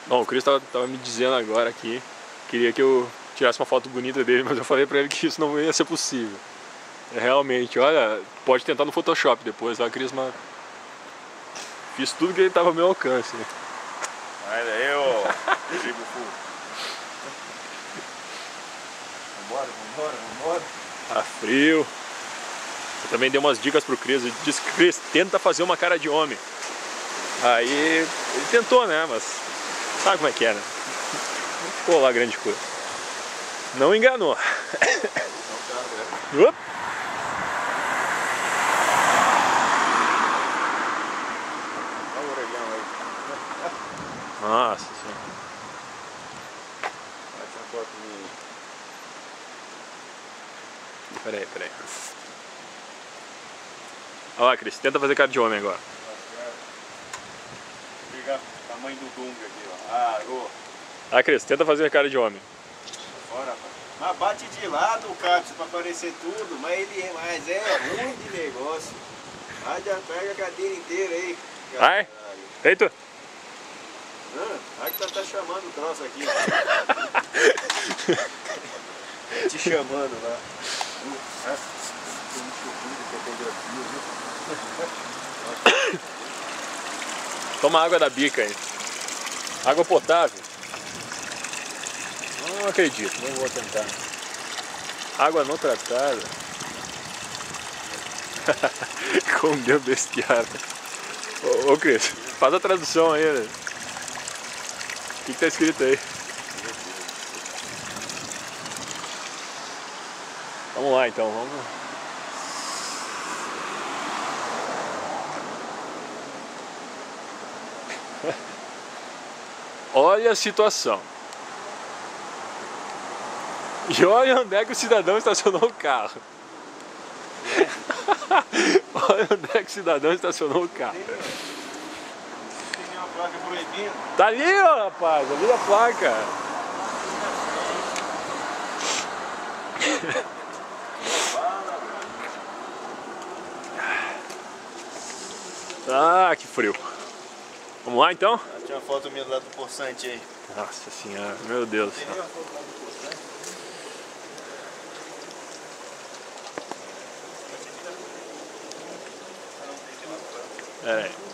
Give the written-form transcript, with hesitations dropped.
Bom, o Cris tava me dizendo agora aqui, queria que eu tirasse uma foto bonita dele, mas eu falei pra ele que isso não ia ser possível. Realmente, olha, pode tentar no Photoshop depois, tá, Cris? Mas fiz tudo que ele tava ao meu alcance. Olha aí, ô. Vambora. Tá frio. Eu também dei umas dicas pro Cris. Eu disse, Cris, tenta fazer uma cara de homem. Aí ele tentou, né? Mas sabe como é que é, né? Não ficou lá grande coisa. Não enganou. Opa. Olha o orelhão aí. Nossa senhora. Bate uma foto minha. Peraí. Olha lá, Cris, tenta fazer cara de homem agora. Pegar o tamanho do Dunga aqui, ó. Arô. Ah, Cris, tenta fazer cara de homem. Fora, rapaz. Mas bate de lado o cápsula pra aparecer tudo, mas é ruim de negócio. Pega a cadeira inteira aí. Vai. Feito. Olha que tá chamando o troço aqui. Te chamando lá. Toma água da bica aí. Água potável. Não acredito, não vou tentar. Água não tratada. Comeu bestiário. Ô Cris, faz a tradução aí, né? O que tá escrito aí? Vamos lá então, vamos. Olha a situação. E olha onde é que o cidadão estacionou o carro. Olha onde é que o cidadão estacionou o carro. Tem uma placa proibindo. Tá ali, ó, rapaz, ali a placa. Ah, que frio. Vamos lá então? Tinha uma foto minha lá do Poçante aí. Nossa senhora, meu Deus do Tem céu. nenhuma foto lá do Poçante? Pera aí.